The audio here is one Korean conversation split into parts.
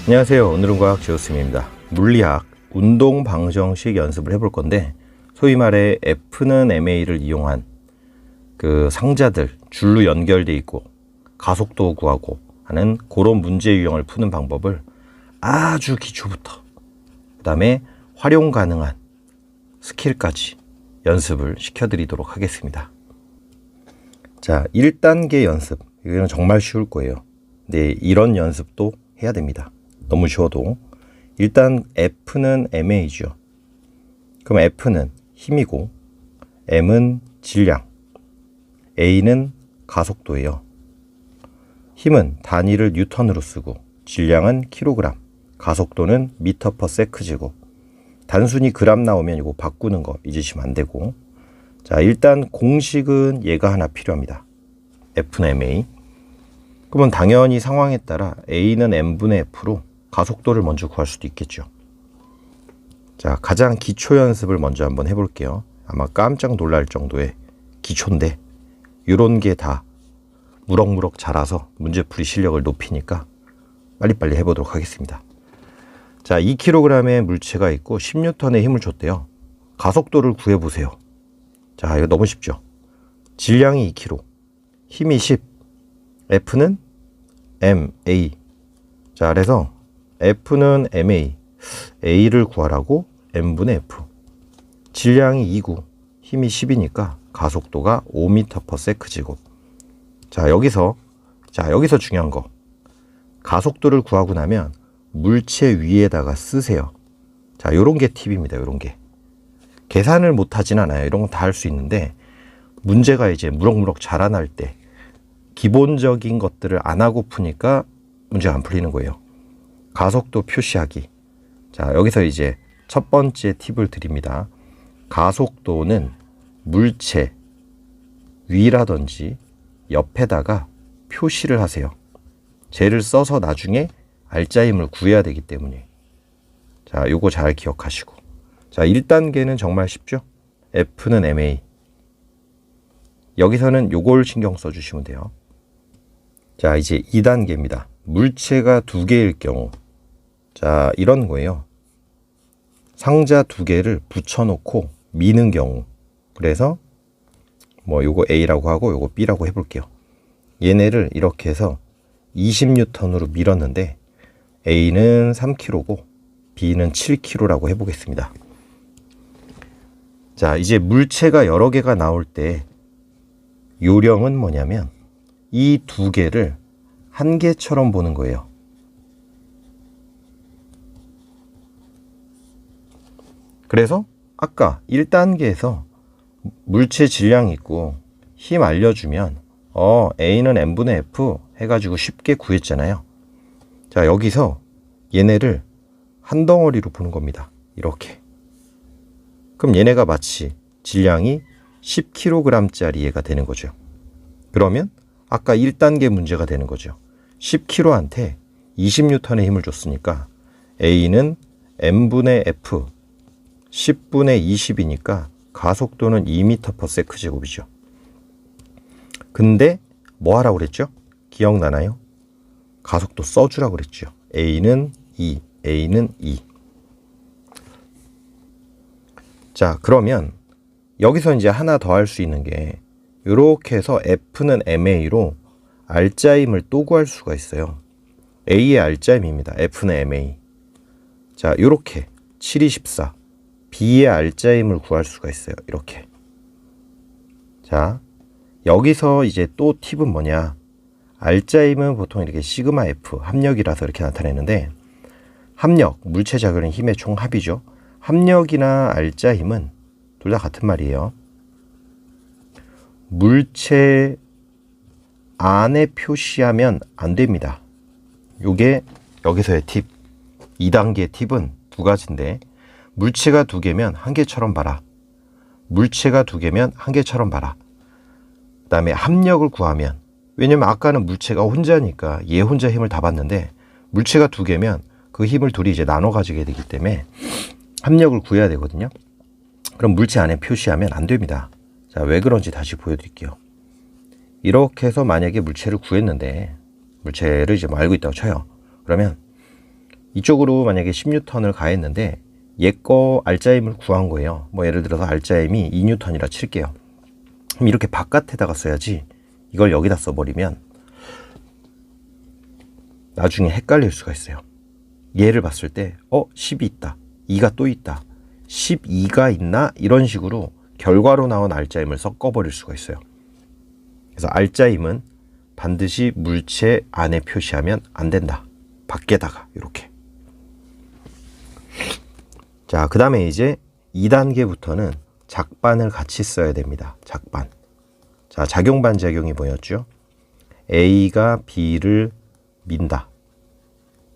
안녕하세요. 오늘은 과학 지오스입니다. 물리학 운동 방정식 연습을 해볼 건데, 소위 말해 F는 MA를 이용한 그 상자들 줄로 연결돼 있고 가속도 구하고 하는 그런 문제 유형을 푸는 방법을 아주 기초부터 그 다음에 활용 가능한 스킬까지 연습을 시켜드리도록 하겠습니다. 자, 1단계 연습. 이거는 정말 쉬울 거예요. 근데 이런 연습도 해야 됩니다. 너무 쉬워도. 일단 F는 MA죠. 그럼 F는 힘이고 M은 질량, A는 가속도예요. 힘은 단위를 뉴턴으로 쓰고 질량은 킬로그램, 가속도는 미터 퍼 세크지고, 단순히 그램 나오면 이거 바꾸는 거 잊으시면 안 되고. 자, 일단 공식은 얘가 하나 필요합니다. F는 MA. 그러면 당연히 상황에 따라 A는 M분의 F로 가속도를 먼저 구할 수도 있겠죠. 자, 가장 기초 연습을 먼저 한번 해볼게요. 아마 깜짝 놀랄 정도의 기초인데 이런 게 다 무럭무럭 자라서 문제풀이 실력을 높이니까 빨리빨리 해보도록 하겠습니다. 자, 2kg의 물체가 있고 10N의 힘을 줬대요. 가속도를 구해보세요. 자, 이거 너무 쉽죠. 질량이 2kg, 힘이 10, F는 MA. 자, 그래서 F는 MA, A를 구하라고 M분의 F. 질량이 2구, 힘이 10이니까 가속도가 5m per s제곱. 자, 여기서 중요한 거. 가속도를 구하고 나면 물체 위에다가 쓰세요. 자, 요런 게 팁입니다. 요런 게. 계산을 못 하진 않아요. 이런 건 다 할 수 있는데, 문제가 이제 무럭무럭 자라날 때 기본적인 것들을 안 하고 푸니까 문제가 안 풀리는 거예요. 가속도 표시하기. 자, 여기서 이제 첫 번째 팁을 드립니다. 가속도는 물체 위라든지 옆에다가 표시를 하세요. 쟤를 써서 나중에 알짜 힘을 구해야 되기 때문에. 자, 요거 잘 기억하시고. 자, 1단계는 정말 쉽죠? F는 MA. 여기서는 요걸 신경 써주시면 돼요. 자, 이제 2단계입니다. 물체가 2개일 경우. 자, 이런 거예요. 상자 2개를 붙여놓고 미는 경우. 그래서 뭐 요거 A라고 하고 요거 B라고 해볼게요. 얘네를 이렇게 해서 20N으로 밀었는데 A는 3kg고 B는 7kg라고 해보겠습니다. 자, 이제 물체가 여러 개가 나올 때 요령은 뭐냐면 이 2개를 한 개처럼 보는 거예요. 그래서 아까 1단계에서 물체 질량이 있고 힘 알려주면 A는 M분의 F 해가지고 쉽게 구했잖아요. 자, 여기서 얘네를 한 덩어리로 보는 겁니다. 이렇게. 그럼 얘네가 마치 질량이 10kg짜리 얘가 되는 거죠. 그러면 아까 1단계 문제가 되는 거죠. 10kg한테 20N의 힘을 줬으니까 A는 M분의 F 10분의 20이니까 가속도는 2m per s제곱이죠. 근데 뭐 하라고 그랬죠? 기억나나요? 가속도 써주라고 그랬죠. A는 2, A는 2. 자, 그러면 여기서 이제 하나 더 할 수 있는 게 이렇게 해서 F는 MA로 알짜임을 또 구할 수가 있어요. A의 알짜임입니다. F는 MA. 자, 이렇게 7, 24. B의 알짜임을 구할 수가 있어요. 이렇게. 자, 여기서 이제 또 팁은 뭐냐. 알짜임은 보통 이렇게 시그마 F, 합력이라서 이렇게 나타내는데, 합력, 물체 자극은 힘의 총합이죠. 합력이나 알짜힘은 둘 다 같은 말이에요. 물체 안에 표시하면 안 됩니다. 요게 여기서의 팁. 2단계 팁은 2가지인데, 물체가 2개면 한 개처럼 봐라. 물체가 2개면 한 개처럼 봐라. 그 다음에 합력을 구하면, 왜냐면 아까는 물체가 혼자니까 얘 혼자 힘을 다 받는데, 물체가 2개면 그 힘을 둘이 이제 나눠 가지게 되기 때문에 합력을 구해야 되거든요. 그럼 물체 안에 표시하면 안 됩니다. 자, 왜 그런지 다시 보여드릴게요. 이렇게 해서 만약에 물체를 구했는데, 물체를 이제 뭐 알고 있다고 쳐요. 그러면 이쪽으로 만약에 10N을 가했는데 얘 거 알짜임을 구한 거예요. 뭐 예를 들어서 알짜임이 2N이라 칠게요. 그럼 이렇게 바깥에다가 써야지 이걸 여기다 써버리면 나중에 헷갈릴 수가 있어요. 얘를 봤을 때 10이 있다, 2가 또 있다, 12가 있나? 이런 식으로 결과로 나온 알짜임을 섞어버릴 수가 있어요. 그래서 알짜임은 반드시 물체 안에 표시하면 안 된다. 밖에다가 이렇게. 자, 그 다음에 이제 2단계부터는 작반을 같이 써야 됩니다. 작반. 자, 작용반작용이 뭐였죠? A가 B를 민다.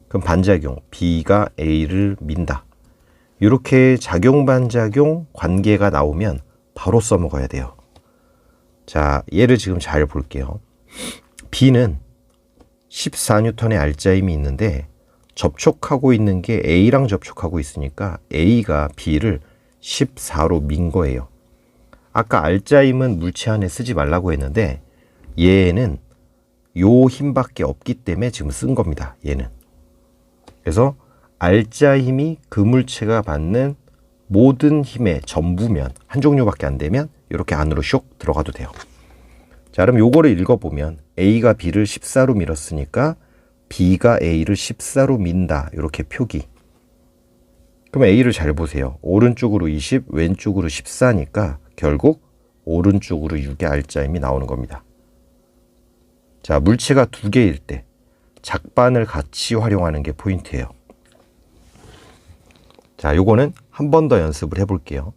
그럼 반작용, B가 A를 민다. 이렇게 작용반작용 관계가 나오면 바로 써먹어야 돼요. 자, 얘를 지금 잘 볼게요. B는 14N의 알짜임이 있는데 접촉하고 있는 게 A랑 접촉하고 있으니까 A가 B를 14로 민 거예요. 아까 알짜임은 물체 안에 쓰지 말라고 했는데 얘는 요 힘밖에 없기 때문에 지금 쓴 겁니다. 얘는. 그래서 알짜힘이 그 물체가 받는 모든 힘의 전부면, 한 종류밖에 안 되면 이렇게 안으로 쇽 들어가도 돼요. 자, 그럼 요거를 읽어보면 A가 B를 14로 밀었으니까 B가 A를 14로 민다. 이렇게 표기. 그럼 A를 잘 보세요. 오른쪽으로 20, 왼쪽으로 14니까 결국 오른쪽으로 6의 알짜임이 나오는 겁니다. 자, 물체가 두 개일 때 작반을 같이 활용하는 게 포인트예요. 자, 요거는 한 번 더 연습을 해볼게요.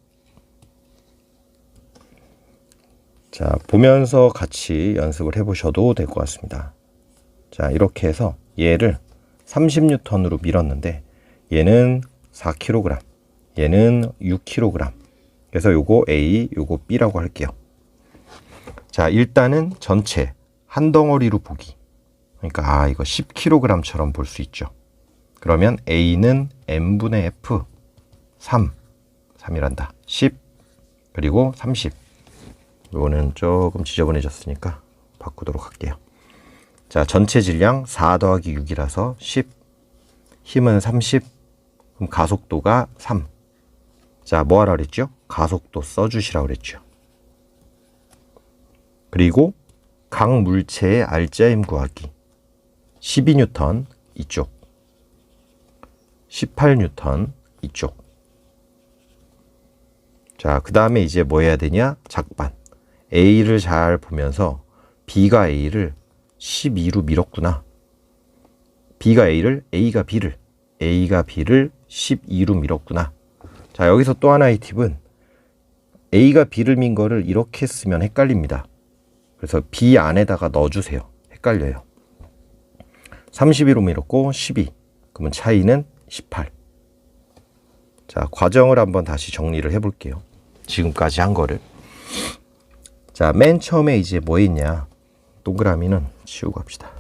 자, 보면서 같이 연습을 해보셔도 될 것 같습니다. 자, 이렇게 해서 얘를 30N으로 밀었는데 얘는 4kg, 얘는 6kg. 그래서 요거 A, 요거 B라고 할게요. 자, 일단은 전체 한 덩어리로 보기. 그러니까 이거 10kg처럼 볼 수 있죠. 그러면 A는 N분의 F 3이란다. 10 그리고 30. 이거는 조금 지저분해졌으니까 바꾸도록 할게요. 자, 전체 질량 4 더하기 6이라서 10. 힘은 30. 그럼 가속도가 3. 자, 뭐 하라 그랬죠? 가속도 써주시라고 그랬죠. 그리고 각 물체의 알짜임 구하기. 12N 이쪽, 18N 이쪽. 자, 그 다음에 이제 뭐 해야 되냐? 작반. A를 잘 보면서 B가 A를 12로 밀었구나. B가 A를, A가 B를 12로 밀었구나. 자, 여기서 또 하나의 팁은 A가 B를 민 거를 이렇게 쓰면 헷갈립니다. 그래서 B 안에다가 넣어주세요. 헷갈려요. 32로 밀었고 12. 그러면 차이는 18. 자, 과정을 한번 다시 정리를 해볼게요. 지금까지 한 거를. 자, 맨 처음에 이제 뭐 했냐? 동그라미는 치우고 합시다.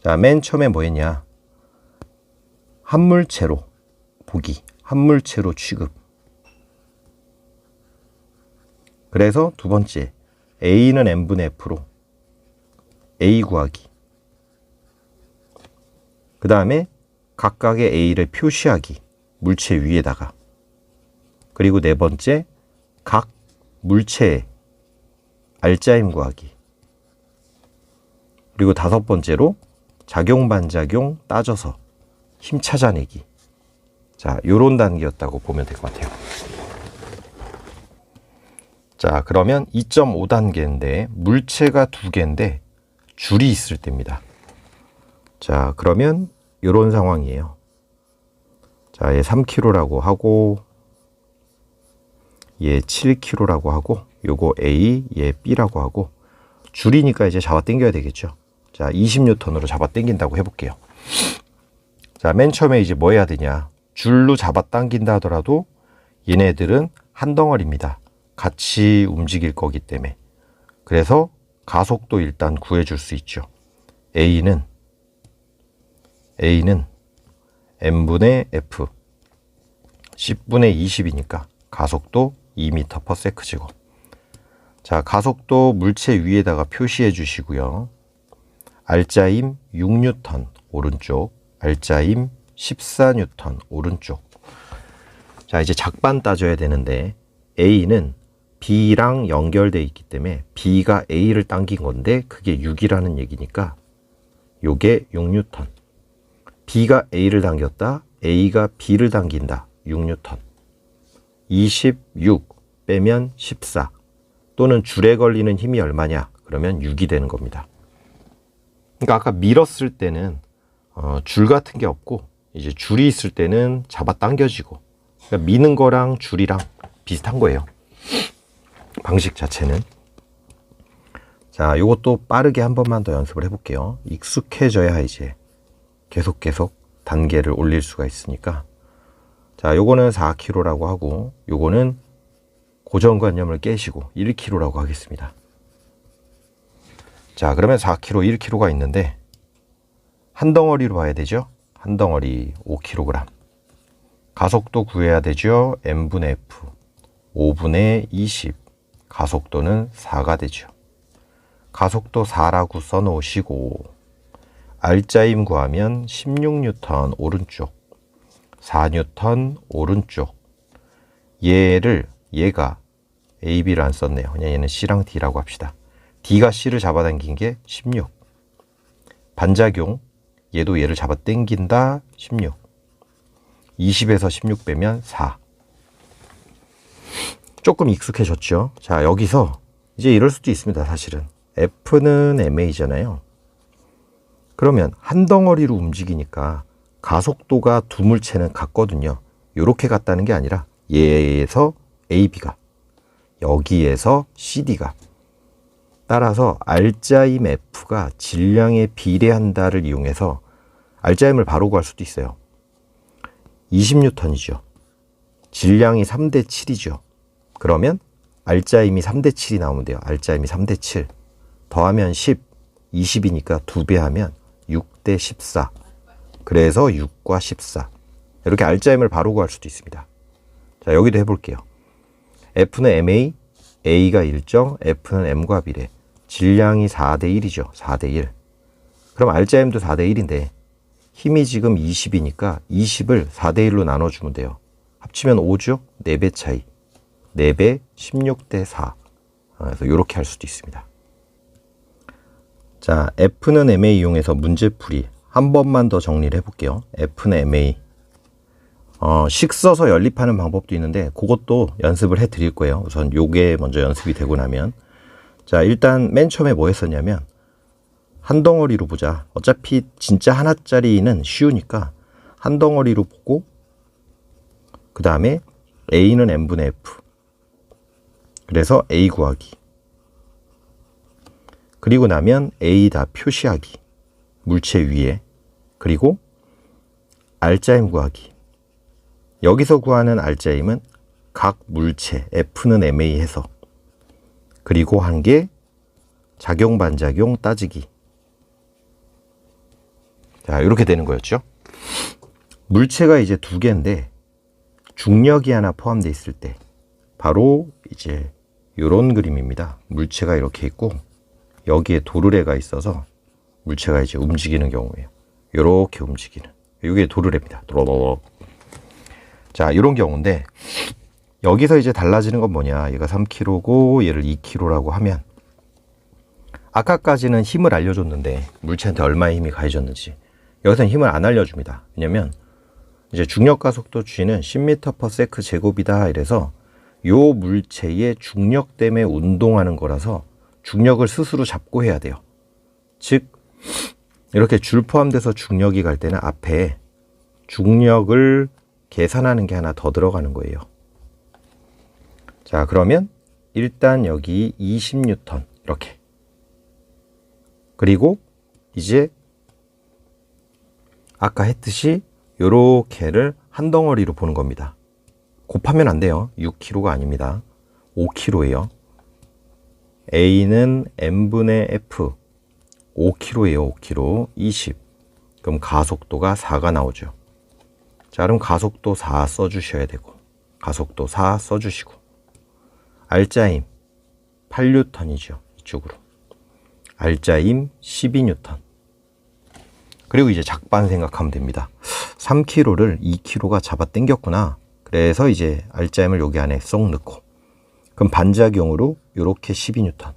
자, 맨 처음에 뭐 했냐? 한 물체로 보기, 한 물체로 취급. 그래서 두 번째, A는 N분의 F로 A 구하기. 그 다음에 각각의 A를 표시하기. 물체 위에다가. 그리고 네 번째, 각 물체의 알짜임 구하기. 그리고 다섯 번째로 작용 반작용 따져서 힘 찾아내기. 자, 요런 단계였다고 보면 될 것 같아요. 자, 그러면 2.5단계인데 물체가 두 개인데 줄이 있을 때입니다. 자, 그러면 요런 상황이에요. 자, 얘 3kg라고 하고 얘 7kg라고 하고 요거 A, 얘 B라고 하고 줄이니까 이제 잡아 당겨야 되겠죠. 자, 20N으로 잡아 당긴다고 해볼게요. 자, 맨 처음에 이제 뭐 해야 되냐? 줄로 잡아 당긴다 하더라도 얘네들은 한 덩어리입니다. 같이 움직일 거기 때문에. 그래서 가속도 일단 구해줄 수 있죠. A는 N분의 F 10분의 20이니까 가속도 2m/s제곱. 자, 가속도 물체 위에다가 표시해 주시고요. 알짜임 6N 오른쪽, 알짜임 14N 오른쪽. 자, 이제 작반 따져야 되는데 A는 B랑 연결되어 있기 때문에 B가 A를 당긴 건데 그게 6이라는 얘기니까 요게 6N. B가 A를 당겼다. A가 B를 당긴다. 6N. 26 빼면 14. 또는 줄에 걸리는 힘이 얼마냐? 그러면 6이 되는 겁니다. 그러니까 아까 밀었을 때는 줄 같은 게 없고 이제 줄이 있을 때는 잡아 당겨지고, 그러니까 미는 거랑 줄이랑 비슷한 거예요. 방식 자체는. 자, 요것도 빠르게 한 번만 더 연습을 해볼게요. 익숙해져야 이제 계속 단계를 올릴 수가 있으니까. 자, 요거는 4kg라고 하고 요거는 고정관념을 깨시고 1kg라고 하겠습니다. 자, 그러면 4kg, 1kg가 있는데 한 덩어리로 봐야 되죠. 한 덩어리 5kg. 가속도 구해야 되죠. m분의 f 5분의 20. 가속도는 4가 되죠. 가속도 4라고 써놓으시고 알짜임 구하면 16N 오른쪽, 4N 오른쪽. 얘가 A, B를 안 썼네요. 그냥 얘는 C랑 D라고 합시다. D가 C를 잡아당긴 게 16. 반작용, 얘도 얘를 잡아당긴다. 16. 20에서 16 빼면 4. 조금 익숙해졌죠. 자, 여기서 이제 이럴 수도 있습니다. 사실은 F는 MA잖아요. 그러면 한 덩어리로 움직이니까 가속도가 두 물체는 같거든요. 이렇게 같다는 게 아니라 얘에서 AB가, 여기에서 CD가. 따라서 알짜임 F가 질량에 비례한다를 이용해서 알짜임을 바로 구할 수도 있어요. 20N이죠. 질량이 3대 7이죠. 그러면 알짜임이 3대 7이 나오면 돼요. 알짜임이 3대 7. 더하면 10, 20이니까 2배 하면 6대 14. 그래서 6과 14. 이렇게 알짜임을 바로 구할 수도 있습니다. 자, 여기도 해볼게요. F는 MA, A가 일정, F는 M과 비례. 질량이 4대 1이죠. 4대 1. 그럼 알짜임도 4대 1인데 힘이 지금 20이니까 20을 4대 1로 나눠주면 돼요. 합치면 5죠? 4배 차이. 4배 16대 4. 그래서 이렇게 할 수도 있습니다. 자, F는 MA 이용해서 문제풀이 한 번만 더 정리를 해볼게요. F는 MA. 식 써서 연립하는 방법도 있는데 그것도 연습을 해 드릴 거예요. 우선 요게 먼저 연습이 되고 나면. 자, 일단 맨 처음에 뭐 했었냐면 한 덩어리로 보자. 어차피 진짜 하나짜리는 쉬우니까 한 덩어리로 보고 그 다음에 A는 M분의 F. 그래서 A 구하기. 그리고 나면 A 다 표시하기. 물체 위에. 그리고 알짜임 구하기. 여기서 구하는 알짜임은 각 물체 F는 MA 해서. 그리고 한 게 작용 반작용 따지기. 자, 이렇게 되는 거였죠. 물체가 이제 두 개인데 중력이 하나 포함되어 있을 때 바로 이제 이런 그림입니다. 물체가 이렇게 있고 여기에 도르래가 있어서 물체가 이제 움직이는 경우예요. 이렇게 움직이는. 이게 도르래입니다. 자, 이런 경우인데 여기서 이제 달라지는 건 뭐냐. 얘가 3kg고 얘를 2kg라고 하면 아까까지는 힘을 알려줬는데 물체한테 얼마의 힘이 가해졌는지 여기서는 힘을 안 알려줍니다. 왜냐면 이제 중력 가속도 G는 10m/s 제곱이다 이래서 요 물체의 중력 때문에 운동하는 거라서 중력을 스스로 잡고 해야 돼요. 즉 이렇게 줄 포함돼서 중력이 갈 때는 앞에 중력을 계산하는 게 하나 더 들어가는 거예요. 자, 그러면 일단 여기 20N 이렇게. 그리고 이제 아까 했듯이 요렇게를 한 덩어리로 보는 겁니다. 곱하면 안 돼요. 6kg가 아닙니다. 5kg예요. A는 M분의 F 5kg예요. 5kg 20. 그럼 가속도가 4가 나오죠. 자, 그럼 가속도 4 써주셔야 되고 가속도 4 써주시고 알짜임 8N이죠. 이쪽으로 알짜임 12N. 그리고 이제 작반 생각하면 됩니다. 3kg를 2kg가 잡아 당겼구나. 그래서 이제 알짜임을 여기 안에 쏙 넣고, 그럼 반작용으로 이렇게 12N,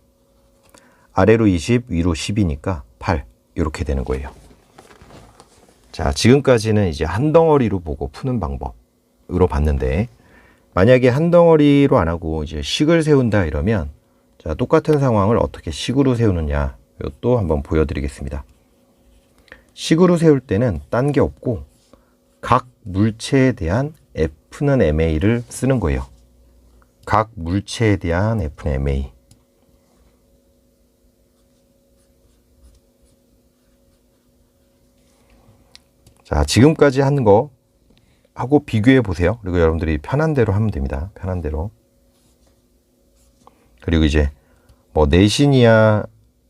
아래로 20, 위로 10이니까 8, 이렇게 되는 거예요. 자, 지금까지는 이제 한 덩어리로 보고 푸는 방법으로 봤는데, 만약에 한 덩어리로 안 하고 이제 식을 세운다 이러면, 자, 똑같은 상황을 어떻게 식으로 세우느냐, 이것도 한번 보여드리겠습니다. 식으로 세울 때는 딴 게 없고 각 물체에 대한 F는 MA를 쓰는 거예요. 각 물체에 대한 F는 MA. 자, 지금까지 한 거 하고 비교해 보세요. 그리고 여러분들이 편한 대로 하면 됩니다. 편한 대로. 그리고 이제 뭐 내신이야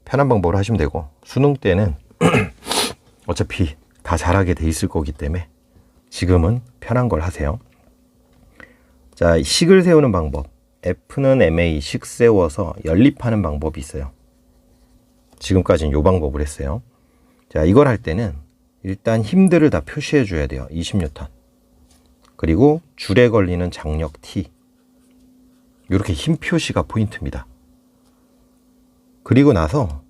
편한 방법으로 하시면 되고, 수능 때는 어차피 다 잘하게 돼 있을 거기 때문에 지금은 편한 걸 하세요. 자, 식을 세우는 방법. F는 MA 식 세워서 연립하는 방법이 있어요. 지금까지는 이 방법을 했어요. 자, 이걸 할 때는 일단 힘들을 다 표시해 줘야 돼요. 20N. 그리고 줄에 걸리는 장력 T. 이렇게 힘 표시가 포인트입니다. 그리고 나서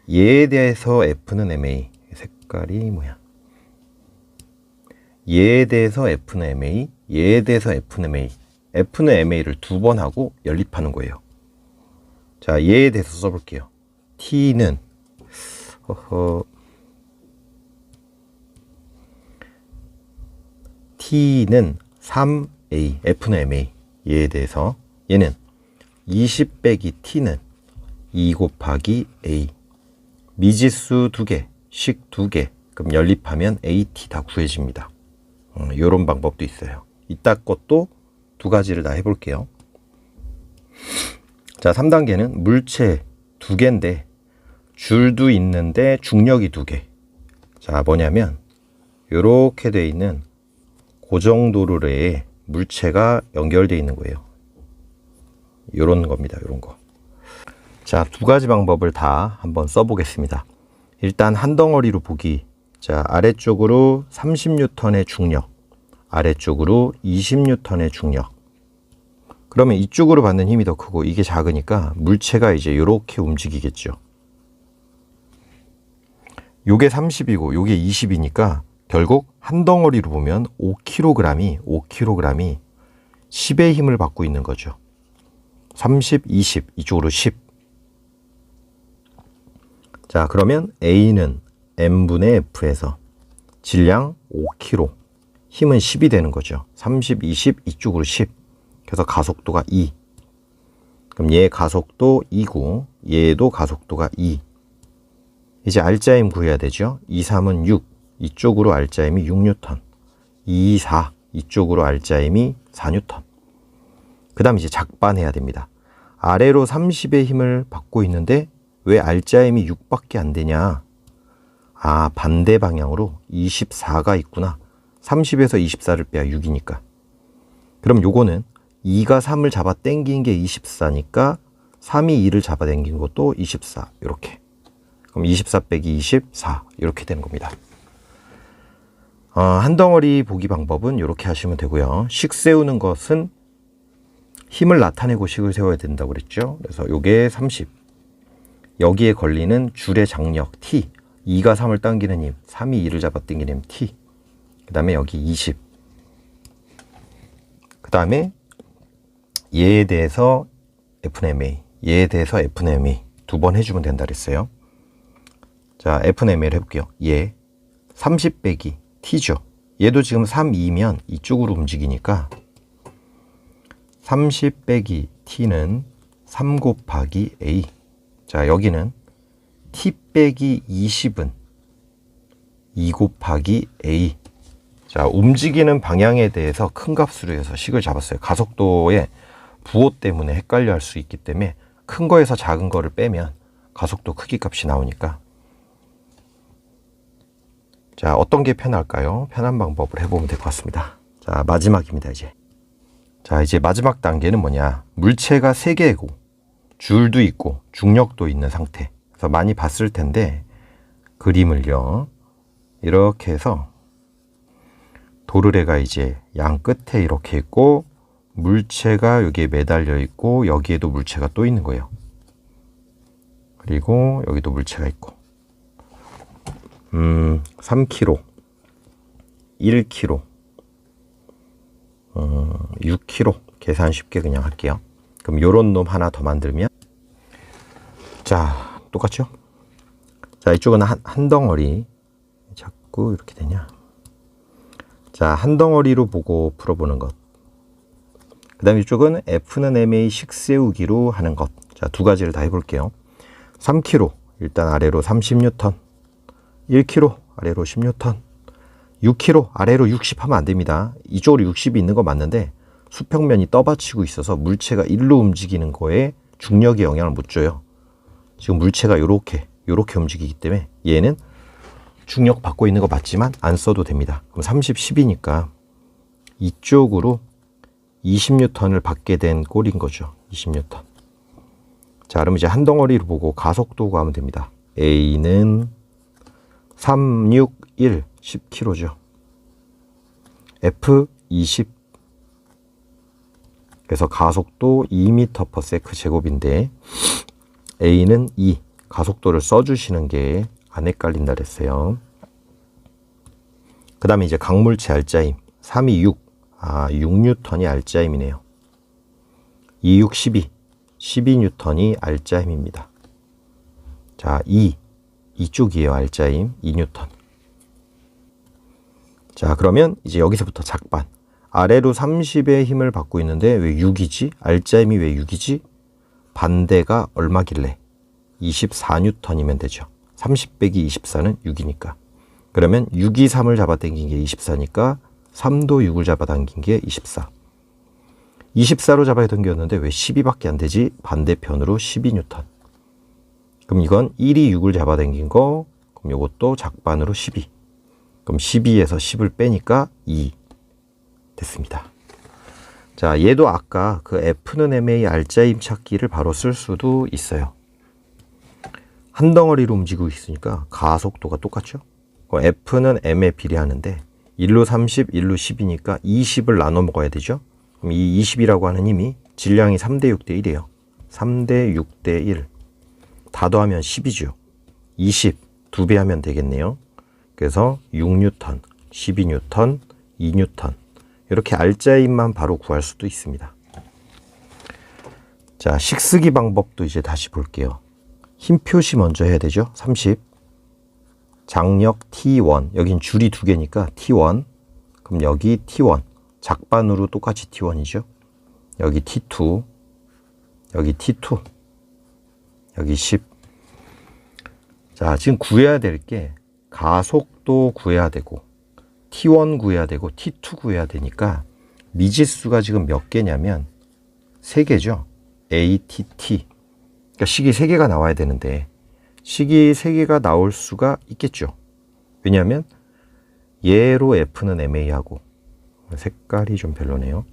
얘에 대해서 F는 MA. 색깔이 뭐야? 얘에 대해서 F는 MA, 얘에 대해서 F는 MA. F는 MA를 2번 하고 연립하는 거예요. 자, 얘에 대해서 써볼게요. T는 T는 3A, F는 MA. 얘에 대해서 얘는 20 빼기 T는 2 곱하기 A. 미지수 2개, 식 2개. 그럼 연립하면 AT 다 구해집니다. 이런 방법도 있어요. 이따 것도 2가지를 다 해볼게요. 자, 3단계는 물체 2개인데 줄도 있는데 중력이 2개. 자, 뭐냐면 이렇게 돼 있는 고정도로래에 물체가 연결되어 있는 거예요. 이런 겁니다. 이런 거. 자, 2가지 방법을 다 한번 써보겠습니다. 일단 한 덩어리로 보기. 자, 아래쪽으로 30N의 중력, 아래쪽으로 20N의 중력. 그러면 이쪽으로 받는 힘이 더 크고 이게 작으니까 물체가 이제 이렇게 움직이겠죠. 요게 30이고 요게 20이니까 결국 한 덩어리로 보면 5kg이 10의 힘을 받고 있는 거죠. 30, 20, 이쪽으로 10. 자, 그러면 A는 M분의 F에서 질량 5kg, 힘은 10이 되는 거죠. 30, 20, 이쪽으로 10. 그래서 가속도가 2. 그럼 얘 가속도 2고 얘도 가속도가 2. 이제 알짜임 구해야 되죠. 2, 3은 6. 이쪽으로 알짜임이 6N. 2, 4. 이쪽으로 알짜임이 4N. 그 다음 이제 작반해야 됩니다. 아래로 30의 힘을 받고 있는데 왜 알짜임이 6밖에 안 되냐? 아, 반대 방향으로 24가 있구나. 30에서 24를 빼야 6이니까. 그럼 요거는 2가 3을 잡아 당긴 게 24니까 3이 2를 잡아 당긴 것도 24. 이렇게. 그럼 24 빼기 24. 이렇게 되는 겁니다. 한 덩어리 보기 방법은 이렇게 하시면 되고요. 식 세우는 것은 힘을 나타내고 식을 세워야 된다고 그랬죠. 그래서 요게 30. 여기에 걸리는 줄의 장력 T. 2가 3을 당기는 힘. 3이 2를 잡아 당기는 힘 T. 그 다음에 여기 20. 그 다음에 얘에 대해서 F는 MA. 얘에 대해서 F는 MA. 2번 해주면 된다 그랬어요. 자, F는 MA를 해볼게요. 얘 30 빼기 T죠. 얘도 지금 3, 2면 이쪽으로 움직이니까 30 빼기 T는 3 곱하기 A. 자, 여기는 T 빼기 20은 2 곱하기 A. 자, 움직이는 방향에 대해서 큰 값으로 해서 식을 잡았어요. 가속도의 부호 때문에 헷갈려 할 수 있기 때문에 큰 거에서 작은 거를 빼면 가속도 크기 값이 나오니까. 자, 어떤 게 편할까요? 편한 방법을 해보면 될 것 같습니다. 자, 마지막입니다, 이제. 자, 이제 마지막 단계는 뭐냐. 물체가 3개고, 줄도 있고, 중력도 있는 상태. 그래서 많이 봤을 텐데, 그림을요. 이렇게 해서 도르래가 이제 양 끝에 이렇게 있고 물체가 여기에 매달려 있고 여기에도 물체가 또 있는 거예요. 그리고 여기도 물체가 있고 3kg, 1kg, 6kg 계산 쉽게 그냥 할게요. 그럼 요런 놈 하나 더 만들면 자 똑같죠? 자 이쪽은 한 덩어리 자꾸 이렇게 되냐. 자 한 덩어리로 보고 풀어보는 것. 그 다음에 이쪽은 F는 MA 식 세우기로 하는 것. 자 두 가지를 다 해볼게요. 3kg 일단 아래로 30N, 1kg 아래로 10N, 6kg 아래로 60 하면 안 됩니다. 이쪽으로 60이 있는 거 맞는데 수평면이 떠받치고 있어서 물체가 일로 움직이는 거에 중력의 영향을 못 줘요. 지금 물체가 요렇게 움직이기 때문에 얘는 중력 받고 있는 거 맞지만 안 써도 됩니다. 그럼 30, 10이니까 이쪽으로 20N을 받게 된 꼴인 거죠. 20N. 자, 그럼 이제 한 덩어리로 보고 가속도 구하면 됩니다. A는 3, 6, 1, 10kg죠. F 20. 그래서 가속도 2m/s 제곱인데 A는 2. 가속도를 써주시는 게 안 헷갈린다 그랬어요. 그 다음에 이제 강물체 알짜임 3, 2, 6. 6N이 알짜임이네요. 2, 6, 12. 12N이 알짜임입니다. 자, 이쪽이에요. 알짜임 2N. 자, 그러면 이제 여기서부터 작반. 아래로 30의 힘을 받고 있는데 왜 6이지? 알짜임이 왜 6이지? 반대가 얼마길래? 24N이면 되죠. 30 빼기 24는 6이니까. 그러면 6이 3을 잡아당긴 게 24니까 3도 6을 잡아당긴 게 24. 24로 잡아야 당겼는데 왜 12밖에 안 되지? 반대편으로 12N. 그럼 이건 1이 6을 잡아당긴 거, 그럼 이것도 작반으로 12. 그럼 12에서 10을 빼니까 2 됐습니다. 자, 얘도 아까 그 F는 MA 알짜임 찾기를 바로 쓸 수도 있어요. 한 덩어리로 움직이고 있으니까 가속도가 똑같죠? F는 M에 비례하는데 1로 30, 1로 10이니까 20을 나눠 먹어야 되죠? 그럼 이 20이라고 하는 힘이 질량이 3대 6대 1이에요. 3대 6대 1. 다 더하면 10이죠. 20, 2배 하면 되겠네요. 그래서 6N, 12N, 2N. 이렇게 알짜임만 바로 구할 수도 있습니다. 자, 식쓰기 방법도 이제 다시 볼게요. 힘 표시 먼저 해야 되죠. 30. 장력 T1. 여긴 줄이 두 개니까 T1. 그럼 여기 T1. 작반으로 똑같이 T1이죠. 여기 T2. 여기 T2. 여기 10. 자, 지금 구해야 될 게 가속도 구해야 되고 T1 구해야 되고 T2 구해야 되니까 미지수가 지금 몇 개냐면 3개죠. ATT. 그러니까 식이 3개가 나와야 되는데 식이 3개가 나올 수가 있겠죠. 왜냐하면 얘로 F는 MA하고 색깔이 좀 별로네요.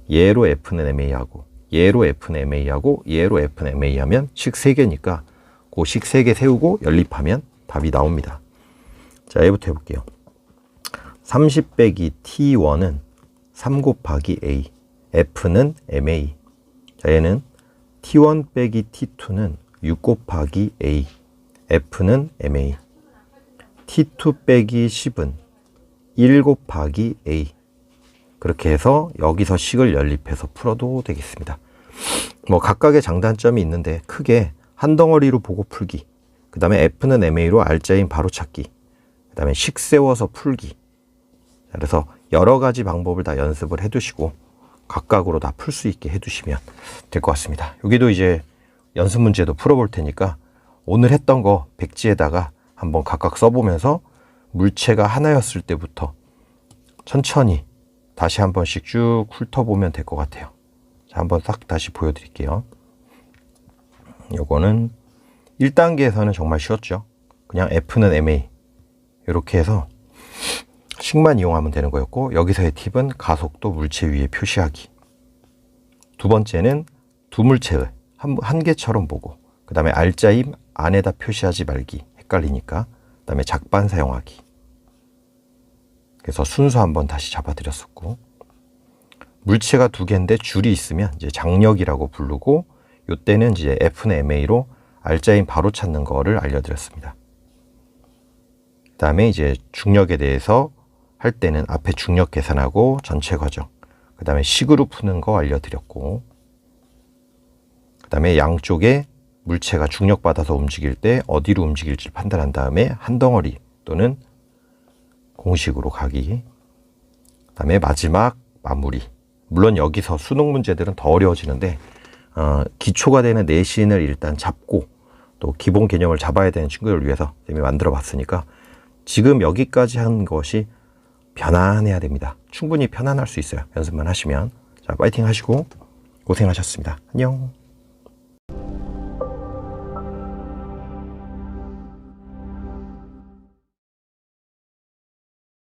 얘로 F는 MA하고 얘로 F는 MA하고 얘로 F는 MA 하면 식 3개니까 그 식 3개 세우고 연립하면 답이 나옵니다. 자, 얘부터 해볼게요. 30 빼기 T1은 3 곱하기 A. F는 MA. 자, 얘는 T1 빼기 T2는 6 곱하기 A. F는 MA. T2 빼기 10은 1 곱하기 A. 그렇게 해서 여기서 식을 연립해서 풀어도 되겠습니다. 뭐 각각의 장단점이 있는데 크게 한 덩어리로 보고 풀기. 그 다음에 F는 MA로 알짜임 바로 찾기. 그 다음에 식 세워서 풀기. 그래서 여러 가지 방법을 다 연습을 해두시고 각각으로 다 풀 수 있게 해두시면 될 것 같습니다. 여기도 이제 연습 문제도 풀어볼 테니까 오늘 했던 거 백지에다가 한번 각각 써보면서 물체가 하나였을 때부터 천천히 다시 한 번씩 쭉 훑어보면 될 것 같아요. 자, 한번 싹 다시 보여드릴게요. 요거는 1단계에서는 정말 쉬웠죠. 그냥 F는 MA 이렇게 해서 식만 이용하면 되는 거였고, 여기서의 팁은 가속도 물체 위에 표시하기. 두 번째는 두 물체를 한 개처럼 보고, 그 다음에 알짜임 안에다 표시하지 말기. 헷갈리니까. 그다음에 작반 사용하기. 그래서 순서 한번 다시 잡아드렸었고, 물체가 두 개인데 줄이 있으면 이제 장력이라고 부르고, 이때는 이제 F는 MA로 알짜인 바로 찾는 거를 알려드렸습니다. 그다음에 이제 중력에 대해서 할 때는 앞에 중력 계산하고 전체 과정, 그다음에 식으로 푸는 거 알려드렸고, 그다음에 양쪽에 물체가 중력받아서 움직일 때 어디로 움직일지 판단한 다음에 한 덩어리 또는 공식으로 가기. 그다음에 마지막 마무리. 물론 여기서 수능 문제들은 더 어려워지는데 기초가 되는 내신을 일단 잡고 또 기본 개념을 잡아야 되는 친구들을 위해서 선생님이 만들어 봤으니까 지금 여기까지 한 것이 편안해야 됩니다. 충분히 편안할 수 있어요. 연습만 하시면. 자, 파이팅 하시고 고생하셨습니다. 안녕.